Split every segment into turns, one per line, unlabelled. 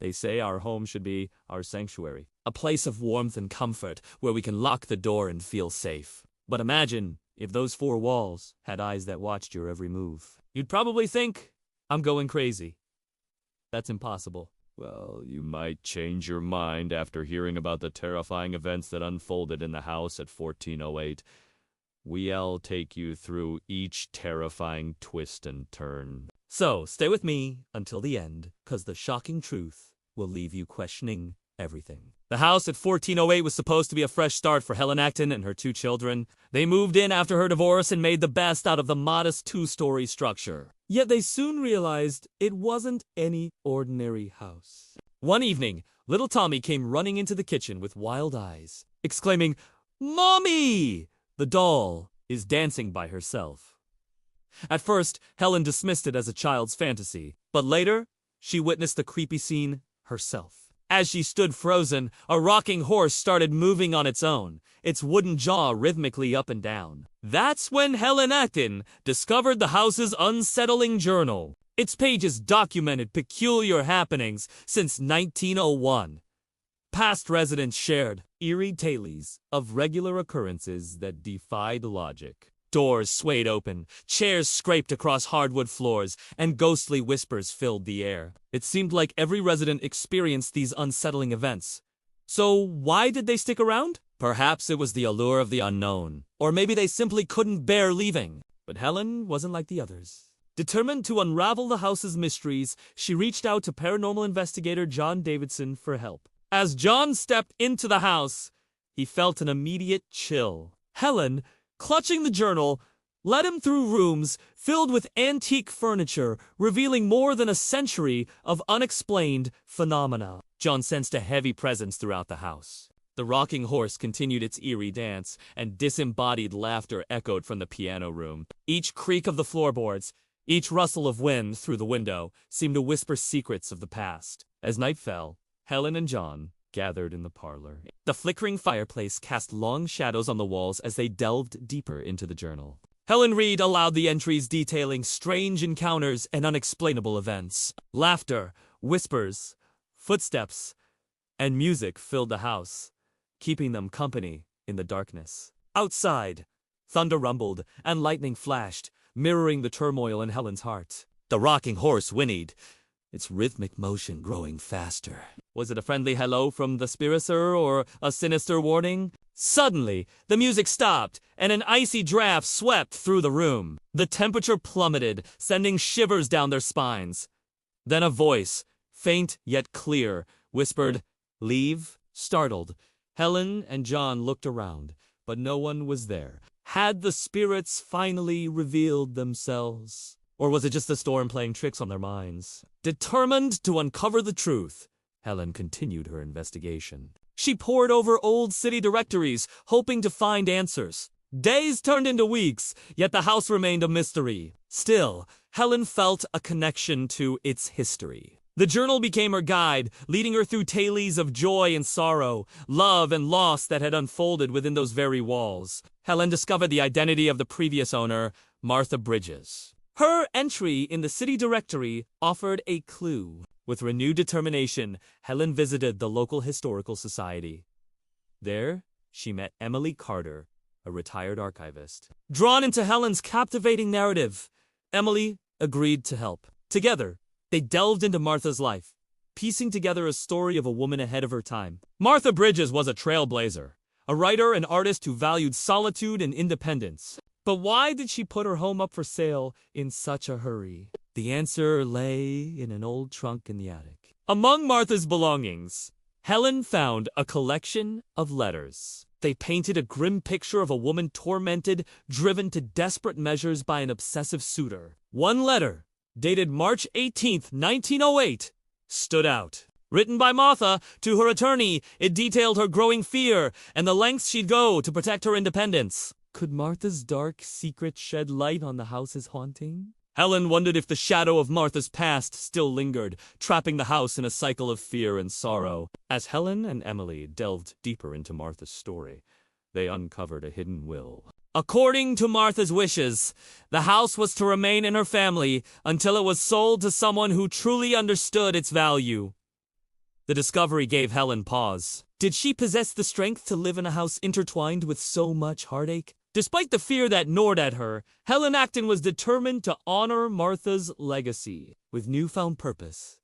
They say our home should be our sanctuary, a place of warmth and comfort where we can lock the door and feel safe. But imagine if those four walls had eyes that watched your every move. You'd probably think I'm going crazy. That's impossible. Well, you might change your mind after hearing about the terrifying events that unfolded in the house at 1408. We'll take you through each terrifying twist and turn. So, stay with me until the end, 'cause the shocking truth will leave you questioning everything. The house at 1408 was supposed to be a fresh start for Helen Acton and her two children. They moved in after her divorce and made the best out of the modest two-story structure. Yet they soon realized it wasn't any ordinary house. One evening, little Tommy came running into the kitchen with wild eyes, exclaiming, "Mommy!" The doll is dancing by herself. At first, Helen dismissed it as a child's fantasy, but later, she witnessed the creepy scene herself. As she stood frozen, a rocking horse started moving on its own, its wooden jaw rhythmically up and down. That's when Helen Acton discovered the house's unsettling journal. Its pages documented peculiar happenings since 1901. Past residents shared eerie tales of regular occurrences that defied logic. Doors swayed open, chairs scraped across hardwood floors, and ghostly whispers filled the air. It seemed like every resident experienced these unsettling events. So why did they stick around? Perhaps it was the allure of the unknown, or maybe they simply couldn't bear leaving. But Helen wasn't like the others. Determined to unravel the house's mysteries, she reached out to paranormal investigator John Davidson for help. As John stepped into the house, he felt an immediate chill. Helen, clutching the journal, led him through rooms filled with antique furniture, revealing more than a century of unexplained phenomena. John sensed a heavy presence throughout the house. The rocking horse continued its eerie dance, and disembodied laughter echoed from the piano room. Each creak of the floorboards, each rustle of wind through the window, seemed to whisper secrets of the past. As night fell, Helen and John gathered in the parlor. The flickering fireplace cast long shadows on the walls as they delved deeper into the journal. Helen read aloud the entries detailing strange encounters and unexplainable events. Laughter, whispers, footsteps, and music filled the house, keeping them company in the darkness. Outside, thunder rumbled and lightning flashed, mirroring the turmoil in Helen's heart. The rocking horse whinnied, its rhythmic motion growing faster. Was it a friendly hello from the spiriter or a sinister warning? Suddenly, the music stopped, and an icy draft swept through the room. The temperature plummeted, sending shivers down their spines. Then a voice, faint yet clear, whispered, "Leave?" Startled, Helen and John looked around, but no one was there. Had the spirits finally revealed themselves? Or was it just the storm playing tricks on their minds? Determined to uncover the truth, Helen continued her investigation. She pored over old city directories, hoping to find answers. Days turned into weeks, yet the house remained a mystery. Still, Helen felt a connection to its history. The journal became her guide, leading her through tales of joy and sorrow, love and loss that had unfolded within those very walls. Helen discovered the identity of the previous owner, Martha Bridges. Her entry in the city directory offered a clue. With renewed determination, Helen visited the local historical society. There, she met Emily Carter, a retired archivist. Drawn into Helen's captivating narrative, Emily agreed to help. Together, they delved into Martha's life, piecing together a story of a woman ahead of her time. Martha Bridges was a trailblazer, a writer and artist who valued solitude and independence. But why did she put her home up for sale in such a hurry? The answer lay in an old trunk in the attic. Among Martha's belongings, Helen found a collection of letters. They painted a grim picture of a woman tormented, driven to desperate measures by an obsessive suitor. One letter, dated March 18th, 1908, stood out. Written by Martha to her attorney, it detailed her growing fear and the lengths she'd go to protect her independence. Could Martha's dark secret shed light on the house's haunting? Helen wondered if the shadow of Martha's past still lingered, trapping the house in a cycle of fear and sorrow. As Helen and Emily delved deeper into Martha's story, they uncovered a hidden will. According to Martha's wishes, the house was to remain in her family until it was sold to someone who truly understood its value. The discovery gave Helen pause. Did she possess the strength to live in a house intertwined with so much heartache? Despite the fear that gnawed at her, Helen Acton was determined to honor Martha's legacy. With newfound purpose,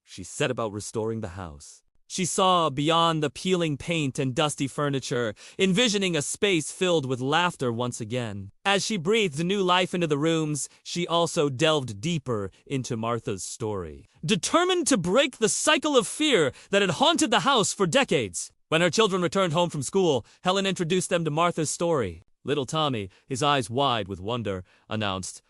she set about restoring the house. She saw beyond the peeling paint and dusty furniture, envisioning a space filled with laughter once again. As she breathed new life into the rooms, she also delved deeper into Martha's story, determined to break the cycle of fear that had haunted the house for decades. When her children returned home from school, Helen introduced them to Martha's story. Little Tommy, his eyes wide with wonder, announced,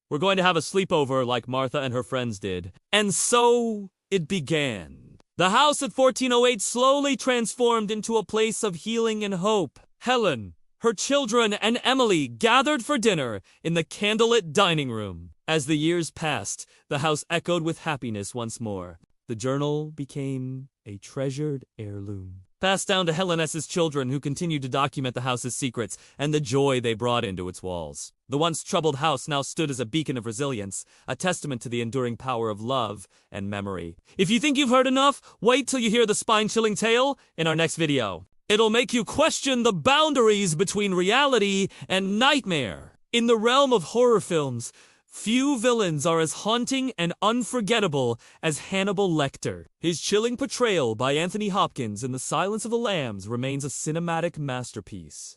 "We're going to have a sleepover like Martha and her friends did." And so it began. The house at 1408 slowly transformed into a place of healing and hope. Helen, her children, and Emily gathered for dinner in the candlelit dining room. As the years passed, the house echoed with happiness once more. The journal became a treasured heirloom, passed down to Helen S.'s children, who continued to document the house's secrets and the joy they brought into its walls. The once troubled house now stood as a beacon of resilience, a testament to the enduring power of love and memory. If you think you've heard enough, wait till you hear the spine-chilling tale in our next video. It'll make you question the boundaries between reality and nightmare. In the realm of horror films, few villains are as haunting and unforgettable as Hannibal Lecter. His chilling portrayal by Anthony Hopkins in The Silence of the Lambs remains a cinematic masterpiece.